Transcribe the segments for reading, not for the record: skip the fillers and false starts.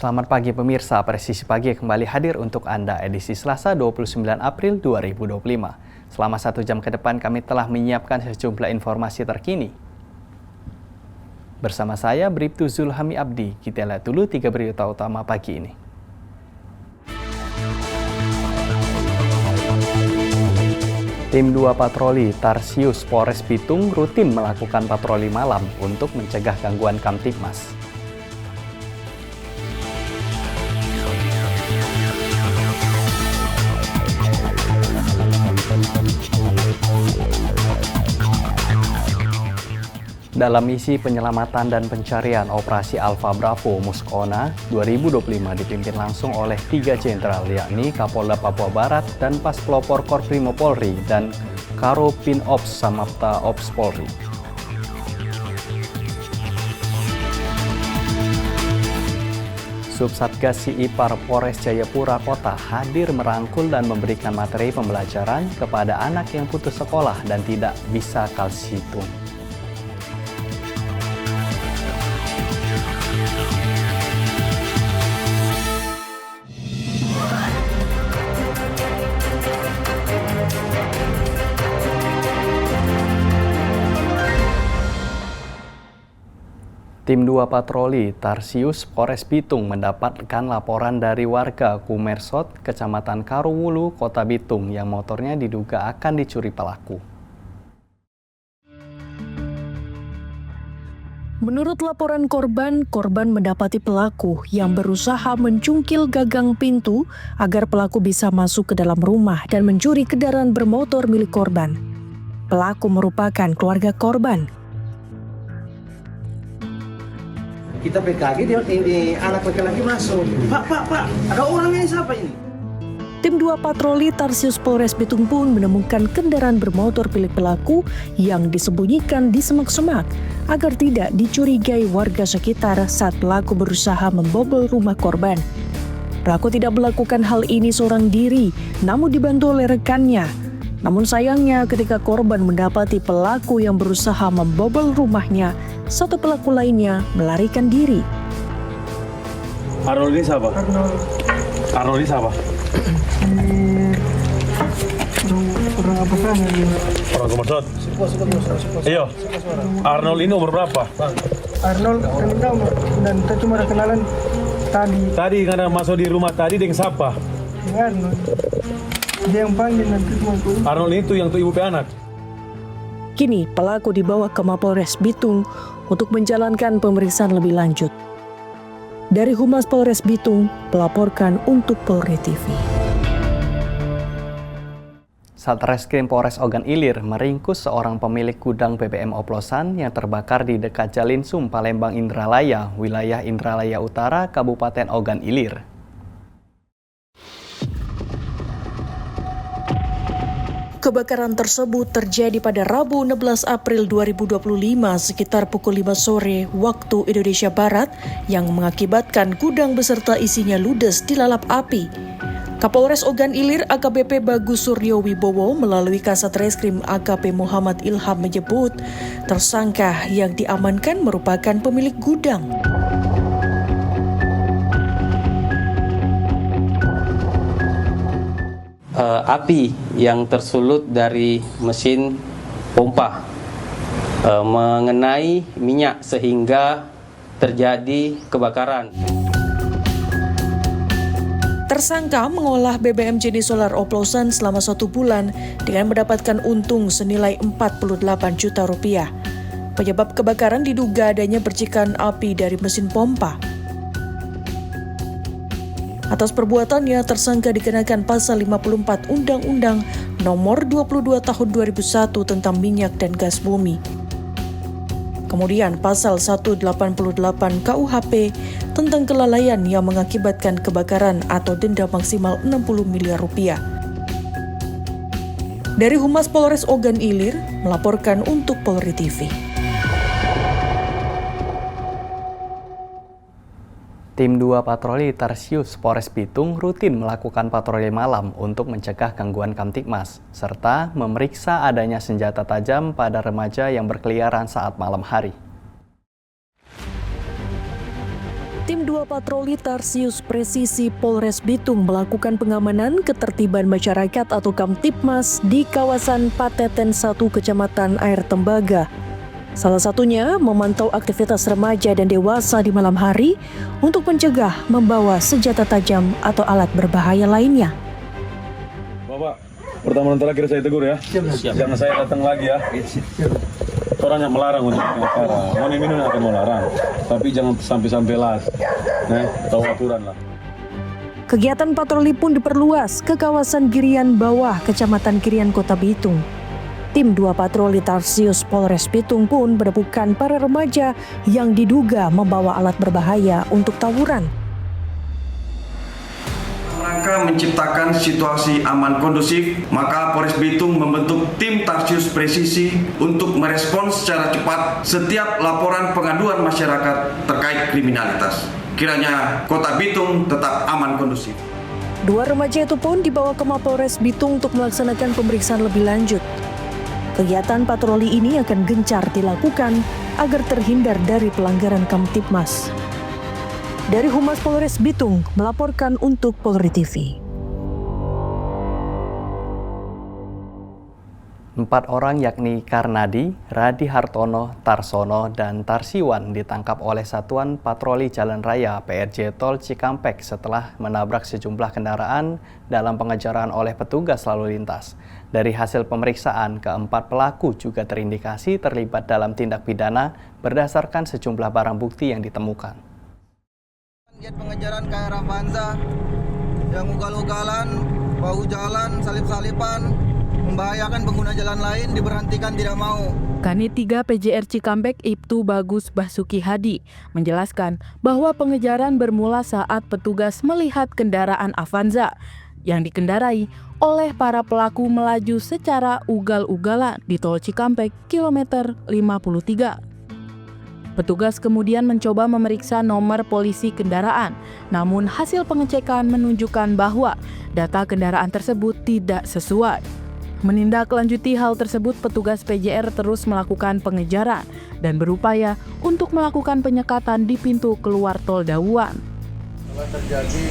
Selamat pagi pemirsa, Presisi Pagi kembali hadir untuk Anda edisi Selasa 29 April 2025. Selama 1 jam ke depan kami telah menyiapkan sejumlah informasi terkini. Bersama saya, Bribtu Zulhami Abdi, kita lihat dulu 3 berita utama pagi ini. Tim 2 Patroli Tarsius Polres Bitung rutin melakukan patroli malam untuk mencegah gangguan Kamtibmas. Dalam misi penyelamatan dan pencarian Operasi Alfa Bravo Muskona 2025 dipimpin langsung oleh 3 jenderal yakni Kapolda Papua Barat dan Pas Pelopor Korprimo Polri dan Karo Pinops Samapta Ops Polri. Subsatgas Siipar Polres Jayapura Kota hadir merangkul dan memberikan materi pembelajaran kepada anak yang putus sekolah dan tidak bisa kalsitum. Tim 2 Patroli Tarsius Polres Bitung mendapatkan laporan dari warga Kumersot, Kecamatan Karuwulu, Kota Bitung yang motornya diduga akan dicuri pelaku. Menurut laporan korban mendapati pelaku yang berusaha mencungkil gagang pintu agar pelaku bisa masuk ke dalam rumah dan mencuri kendaraan bermotor milik korban. Pelaku merupakan keluarga korban. Kita PKG, ini anak laki-laki masuk. Pak, ada orangnya siapa ini? Tim 2 Patroli Tarsius Polres Bitung pun menemukan kendaraan bermotor milik pelaku yang disembunyikan di semak-semak agar tidak dicurigai warga sekitar saat pelaku berusaha membobol rumah korban. Pelaku tidak melakukan hal ini seorang diri, namun dibantu oleh rekannya. Namun sayangnya ketika korban mendapati pelaku yang berusaha membobol rumahnya, satu pelaku lainnya melarikan diri. Arnold ini siapa? Arnold ini siapa? Orang apa kan? Orang Kumersot. Iya. Arnold ini umur berapa? Arnold kami tahu dan kita cuma ada kenalan tadi. Tadi karena masuk di rumah tadi dengan siapa? Arnold. Dia yang panggil nanti cuma aku. Arnold itu yang tuh ibu anak. Kini pelaku dibawa ke Mapolres Bitung untuk menjalankan pemeriksaan lebih lanjut. Dari Humas Polres Bitung, melaporkan untuk Polri TV. Satreskrim Polres Ogan Ilir meringkus seorang pemilik gudang BBM oplosan yang terbakar di dekat Jalinsum, Palembang Indralaya, wilayah Indralaya Utara, Kabupaten Ogan Ilir. Kebakaran tersebut terjadi pada Rabu 16 April 2025 sekitar pukul 5 sore waktu Indonesia Barat yang mengakibatkan gudang beserta isinya ludes dilalap api. Kapolres Ogan Ilir AKBP Bagus Suryo Wibowo melalui Kasat Reskrim AKP Muhammad Ilham menyebut tersangka yang diamankan merupakan pemilik gudang. Api yang tersulut dari mesin pompa mengenai minyak sehingga terjadi kebakaran. Tersangka mengolah BBM jenis solar oplosan selama 1 bulan dengan mendapatkan untung senilai 48 juta rupiah. Penyebab kebakaran diduga adanya percikan api dari mesin pompa. Atas perbuatannya, tersangka dikenakan pasal 54 Undang-Undang Nomor 22 Tahun 2001 tentang minyak dan gas bumi. Kemudian pasal 188 KUHP tentang kelalaian yang mengakibatkan kebakaran atau denda maksimal 60 miliar rupiah. Dari Humas Polres Ogan Ilir melaporkan untuk Polri TV. Tim 2 Patroli Tarsius Polres Bitung rutin melakukan patroli malam untuk mencegah gangguan Kamtibmas, serta memeriksa adanya senjata tajam pada remaja yang berkeliaran saat malam hari. Tim 2 Dua patroli Tarsius Presisi Polres Bitung melakukan pengamanan ketertiban masyarakat atau Kamtibmas di kawasan Pateten 1 Kecamatan Air Tembaga. Salah satunya memantau aktivitas remaja dan dewasa di malam hari untuk mencegah membawa senjata tajam atau alat berbahaya lainnya. Bapak, pertama terakhir saya tegur ya. Jangan saya datang lagi ya. Orangnya melarang untuk acara. Mau minum akan melarang. Tapi jangan sampai las. Tahu aturan lah. Kegiatan patroli pun diperluas ke kawasan Girian Bawah, Kecamatan Girian, Kota Bitung. Tim 2 patroli Tarsius Polres Bitung pun menemukan para remaja yang diduga membawa alat berbahaya untuk tawuran. Rangka menciptakan situasi aman kondusif, maka Polres Bitung membentuk tim Tarsius Presisi untuk merespons secara cepat setiap laporan pengaduan masyarakat terkait kriminalitas. Kiranya Kota Bitung tetap aman kondusif. 2 remaja itu pun dibawa ke Mapolres Bitung untuk melaksanakan pemeriksaan lebih lanjut. Kegiatan patroli ini akan gencar dilakukan agar terhindar dari pelanggaran Kamtibmas. Dari Humas Polres Bitung melaporkan untuk Polri TV. 4 orang yakni Karnadi, Radi Hartono, Tarsono, dan Tarsiwan ditangkap oleh Satuan Patroli Jalan Raya PRJ Tol Cikampek setelah menabrak sejumlah kendaraan dalam pengejaran oleh petugas lalu lintas. Dari hasil pemeriksaan, keempat pelaku juga terindikasi terlibat dalam tindak pidana berdasarkan sejumlah barang bukti yang ditemukan. Pengejaran KR Avanza yang ugal-ugalan, bahu jalan, salip-salipan, membahayakan pengguna jalan lain, diberhentikan tidak mau. Kanit 3 PJR Cikampek Ibtu Bagus Basuki Hadi menjelaskan bahwa pengejaran bermula saat petugas melihat kendaraan Avanza yang dikendarai oleh para pelaku melaju secara ugal-ugalan di Tol Cikampek kilometer 53. Petugas kemudian mencoba memeriksa nomor polisi kendaraan, namun hasil pengecekan menunjukkan bahwa data kendaraan tersebut tidak sesuai. Menindaklanjuti hal tersebut, petugas PJR terus melakukan pengejaran dan berupaya untuk melakukan penyekatan di pintu keluar Tol Dawuan. Telah terjadi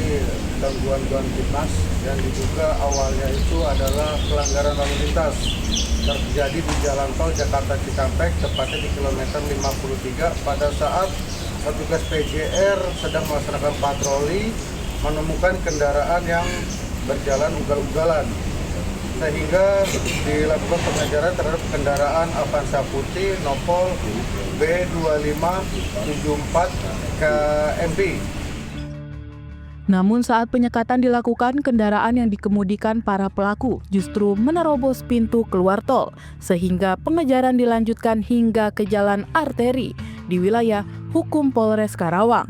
gangguan Kamtibmas yang diduga awalnya itu adalah pelanggaran lalu lintas terjadi di jalan tol Jakarta Cikampek, tepatnya di kilometer 53 pada saat petugas PJR sedang melaksanakan patroli menemukan kendaraan yang berjalan ugal-ugalan, sehingga dilakukan pengejaran terhadap kendaraan Avanza putih Nopol B2574 KMP. Namun saat penyekatan dilakukan, kendaraan yang dikemudikan para pelaku justru menerobos pintu keluar tol, sehingga pengejaran dilanjutkan hingga ke jalan arteri di wilayah hukum Polres Karawang.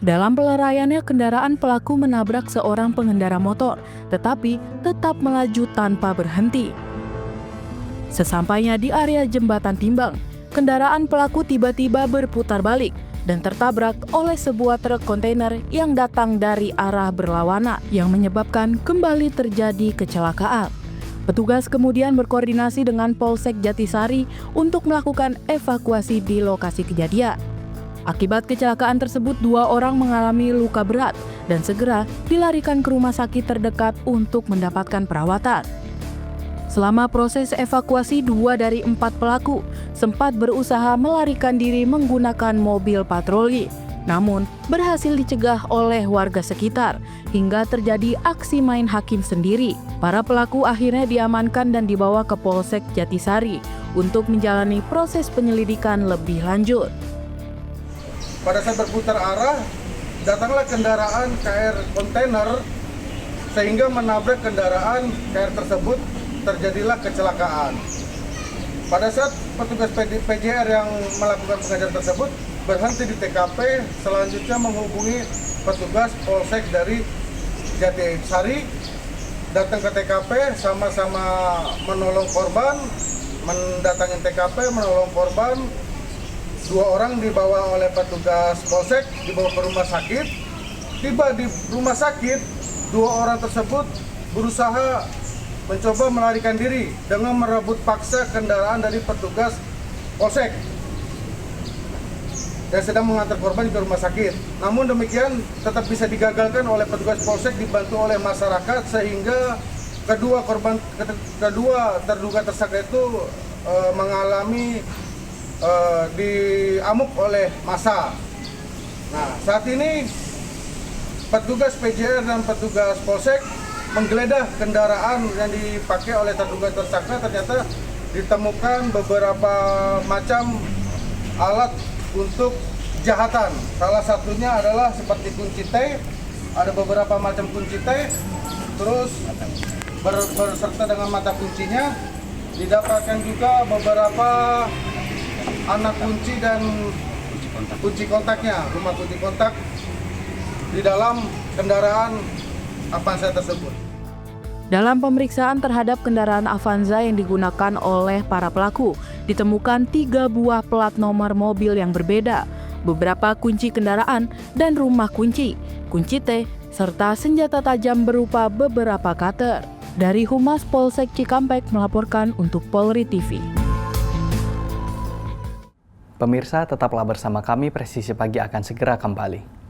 Dalam peleraiannya, kendaraan pelaku menabrak seorang pengendara motor, tetapi tetap melaju tanpa berhenti. Sesampainya di area jembatan timbang, kendaraan pelaku tiba-tiba berputar balik dan tertabrak oleh sebuah truk kontainer yang datang dari arah berlawanan yang menyebabkan kembali terjadi kecelakaan. Petugas kemudian berkoordinasi dengan Polsek Jatisari untuk melakukan evakuasi di lokasi kejadian. Akibat kecelakaan tersebut, 2 orang mengalami luka berat dan segera dilarikan ke rumah sakit terdekat untuk mendapatkan perawatan. Selama proses evakuasi, 2 dari 4 pelaku sempat berusaha melarikan diri menggunakan mobil patroli, namun berhasil dicegah oleh warga sekitar hingga terjadi aksi main hakim sendiri. Para pelaku akhirnya diamankan dan dibawa ke Polsek Jatisari untuk menjalani proses penyelidikan lebih lanjut. Pada saat berputar arah, datanglah kendaraan KR kontainer sehingga menabrak kendaraan KR tersebut. Terjadilah kecelakaan. Pada saat petugas PJR yang melakukan pengejaran tersebut berhenti di TKP, selanjutnya menghubungi petugas Polsek dari Jatisari, datang ke TKP, sama-sama menolong korban, mendatangi TKP, menolong korban. 2 orang dibawa oleh petugas Polsek, dibawa ke rumah sakit. Tiba di rumah sakit, 2 orang tersebut berusaha mencoba melarikan diri dengan merebut paksa kendaraan dari petugas Polsek. dan sedang mengantar korban ke rumah sakit. Namun demikian tetap bisa digagalkan oleh petugas polsek dibantu oleh masyarakat sehingga kedua terduga tersangka itu mengalami diamuk oleh massa. Nah, saat ini petugas PJR dan petugas polsek menggeledah kendaraan yang dipakai oleh terduga tersangka. Ternyata ditemukan beberapa macam alat untuk kejahatan. Salah satunya adalah seperti kunci T, ada beberapa macam kunci T, terus berserta dengan mata kuncinya. Didapatkan juga beberapa anak kunci dan kunci kontaknya, rumah kunci kontak di dalam kendaraan Avanza tersebut. Dalam pemeriksaan terhadap kendaraan Avanza yang digunakan oleh para pelaku, ditemukan 3 buah plat nomor mobil yang berbeda, beberapa kunci kendaraan dan rumah kunci T, serta senjata tajam berupa beberapa cutter. Dari Humas Polsek Cikampek melaporkan untuk Polri TV. Pemirsa, tetaplah bersama kami, Presisi Pagi akan segera kembali.